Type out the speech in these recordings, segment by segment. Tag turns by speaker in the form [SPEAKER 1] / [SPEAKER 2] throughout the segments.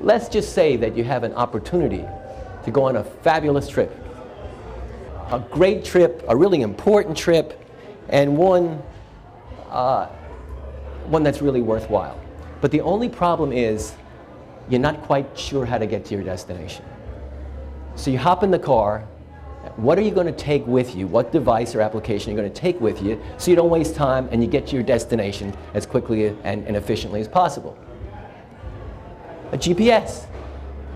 [SPEAKER 1] let's just say that you have an opportunity to go on a fabulous trip. A great trip, a really important trip, and one that's really worthwhile. But the only problem is you're not quite sure how to get to your destination. So you hop in the car. What are you going to take with you? What device or application are you going to take with you so you don't waste time and you get to your destination as quickly and efficiently as possible? A GPS.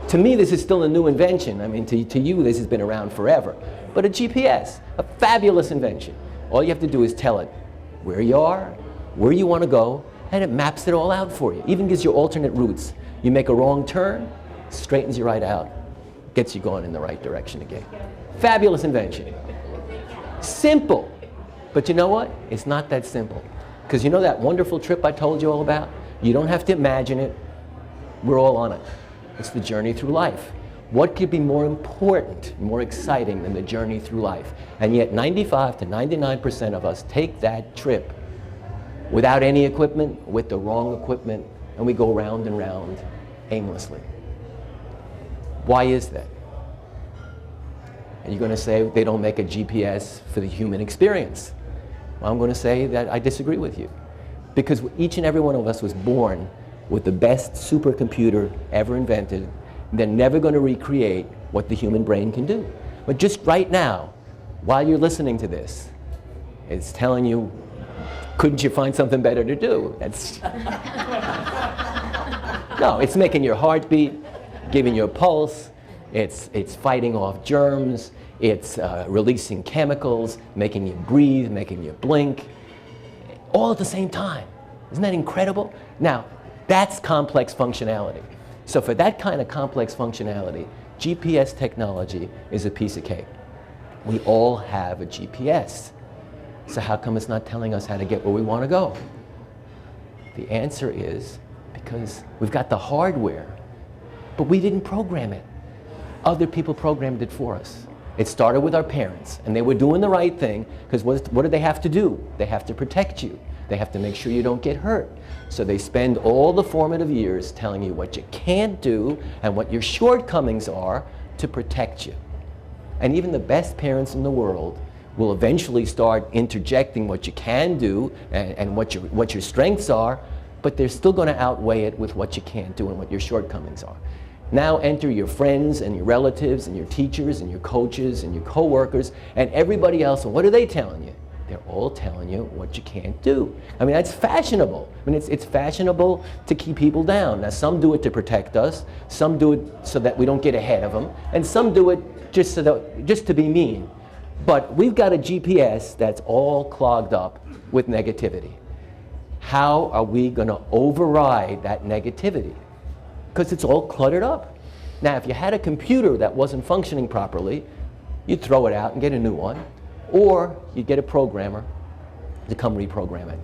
[SPEAKER 1] To me, this is still a new invention. I mean, to you, this has been around forever. But a GPS, a fabulous invention. All you have to do is tell it where you are, where you want to go, and it maps it all out for you. Even gives you alternate routes. You make a wrong turn, straightens you right out, gets you going in the right direction again. Fabulous invention. Simple. But you know what? It's not that simple. Because you know that wonderful trip I told you all about? You don't have to imagine it. We're all on it. It's the journey through life. What could be more important, more exciting than the journey through life? And yet 95 to 99% of us take that trip without any equipment, with the wrong equipment, and we go round and round aimlessly. Why is that? And you're going to say they don't make a GPS for the human experience. Well, I'm going to say that I disagree with you. Because each and every one of us was born with the best supercomputer ever invented. They're never going to recreate what the human brain can do. But just right now, while you're listening to this, it's telling you, couldn't you find something better to do? That's no, it's making your heart beat, giving you a pulse, it's fighting off germs, it's releasing chemicals, making you breathe, making you blink, all at the same time. Isn't that incredible? Now, that's complex functionality. So for that kind of complex functionality, GPS technology is a piece of cake. We all have a GPS. So how come it's not telling us how to get where we want to go? The answer is because we've got the hardware, but we didn't program it. Other people programmed it for us. It started with our parents, and they were doing the right thing, because what do they have to do? They have to protect you. They have to make sure you don't get hurt. So they spend all the formative years telling you what you can't do and what your shortcomings are to protect you. And even the best parents in the world will eventually start interjecting what you can do and what your strengths are, but they're still going to outweigh it with what you can't do and what your shortcomings are. Now enter your friends and your relatives and your teachers and your coaches and your coworkers and everybody else, and what are they telling you? They're all telling you what you can't do. I mean, that's fashionable. I mean, it's fashionable to keep people down. Now, some do it to protect us, some do it so that we don't get ahead of them, and some do it just to be mean. But we've got a GPS that's all clogged up with negativity. How are we going to override that negativity? Because it's all cluttered up. Now, if you had a computer that wasn't functioning properly, you'd throw it out and get a new one. Or you'd get a programmer to come reprogram it.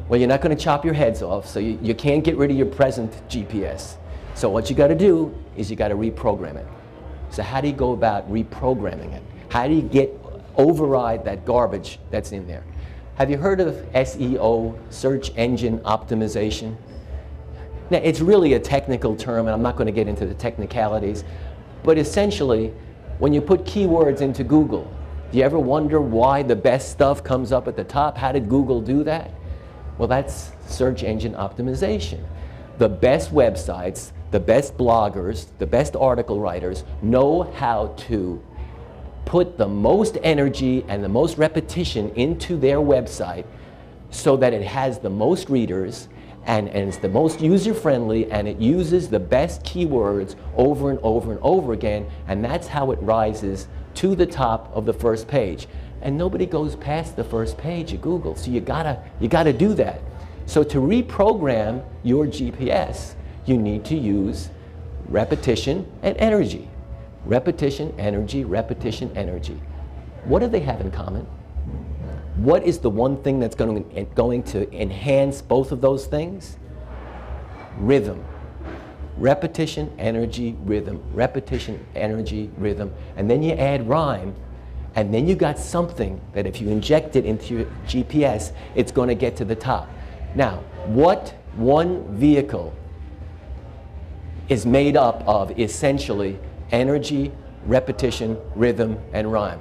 [SPEAKER 1] Well, you're not going to chop your heads off, so you can't get rid of your present GPS. So what you got to do is you got to reprogram it. So how do you go about reprogramming it? How do you override that garbage that's in there? Have you heard of SEO, search engine optimization? Now, it's really a technical term, and I'm not going to get into the technicalities, but essentially, when you put keywords into Google, do you ever wonder why the best stuff comes up at the top? How did Google do that? Well, that's search engine optimization. The best websites, the best bloggers, the best article writers know how to put the most energy and the most repetition into their website so that it has the most readers and it's the most user-friendly, and it uses the best keywords over and over and over again, and that's how it rises to the top of the first page. And nobody goes past the first page of Google, so you gotta do that. So to reprogram your GPS, you need to use repetition and energy. Repetition, energy, repetition, energy. What do they have in common? What is the one thing that's going to enhance both of those things? Rhythm. Repetition, energy, rhythm. Repetition, energy, rhythm. And then you add rhyme, and then you got something that if you inject it into your GPS, it's going to get to the top. Now, what one vehicle is made up of essentially energy, repetition, rhythm, and rhyme.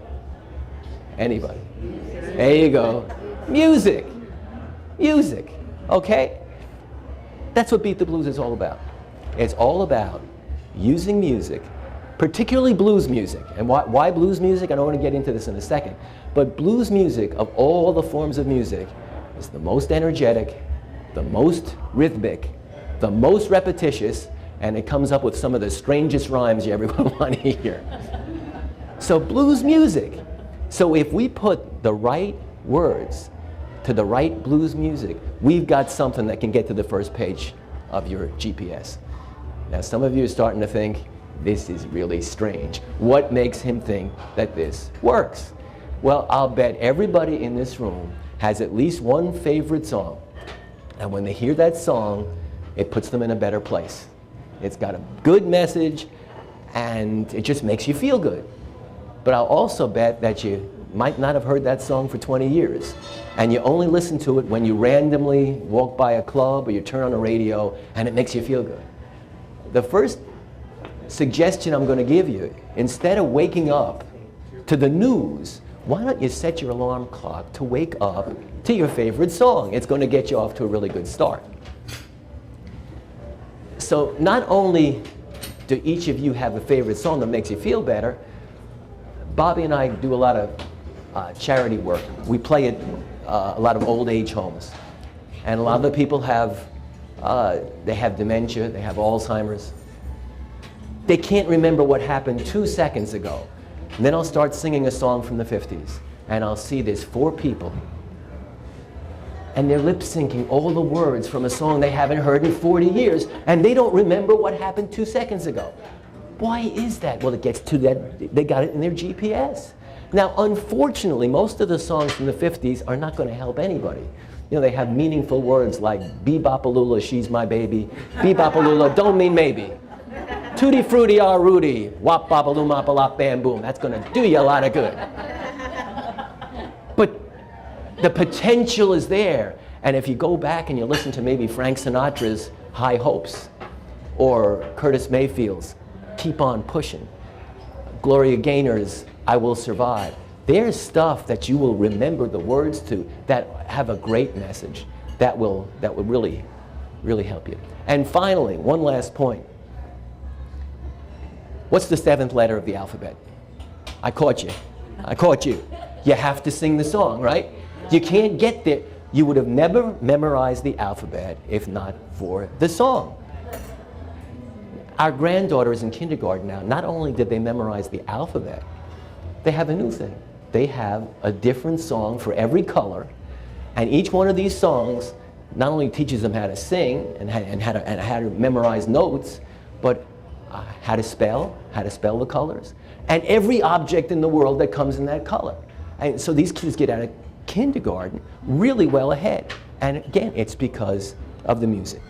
[SPEAKER 1] Anybody? There you go. Music. Music. Okay? That's what Beat the Blues is all about. It's all about using music, particularly blues music. And why blues music? I don't want to get into this in a second. But blues music, of all the forms of music, is the most energetic, the most rhythmic, the most repetitious, and it comes up with some of the strangest rhymes you ever want to hear. So blues music. So if we put the right words to the right blues music, we've got something that can get to the first page of your GPS. Now some of you are starting to think, this is really strange. What makes him think that this works? Well, I'll bet everybody in this room has at least one favorite song. And when they hear that song, it puts them in a better place. It's got a good message, and it just makes you feel good. But I'll also bet that you might not have heard that song for 20 years, and you only listen to it when you randomly walk by a club or you turn on the radio, and it makes you feel good. The first suggestion I'm going to give you, instead of waking up to the news, why don't you set your alarm clock to wake up to your favorite song? It's going to get you off to a really good start. So not only do each of you have a favorite song that makes you feel better, Bobby and I do a lot of charity work. We play at a lot of old age homes. And a lot of the people have, they have dementia, they have Alzheimer's. They can't remember what happened 2 seconds ago. And then I'll start singing a song from the 50s, and I'll see there's 4 people, and they're lip syncing all the words from a song they haven't heard in 40 years, and they don't remember what happened 2 seconds ago. Why is that? Well, it gets to that, they got it in their GPS. Now, unfortunately, most of the songs from the 50s are not going to help anybody. You know, they have meaningful words like bee-bop-a-lula, she's my baby, bee-bop-a-lula, don't mean maybe. Tutti frutti are Rudy, wop bop a loom mop a lop bam boom. That's going to do you a lot of good. But the potential is there. And if you go back and you listen to maybe Frank Sinatra's High Hopes, or Curtis Mayfield's Keep On Pushing, Gloria Gaynor's I Will Survive, there's stuff that you will remember the words to that have a great message that will really, really help you. And finally, one last point. What's the 7th letter of the alphabet? I caught you. I caught you. You have to sing the song, right? You can't get there. You would have never memorized the alphabet if not for the song. Our granddaughter is in kindergarten now. Not only did they memorize the alphabet, they have a new thing. They have a different song for every color, and each one of these songs not only teaches them how to sing and how to memorize notes, but how to spell the colors, and every object in the world that comes in that color. And so these kids get out of kindergarten really well ahead. And again, it's because of the music.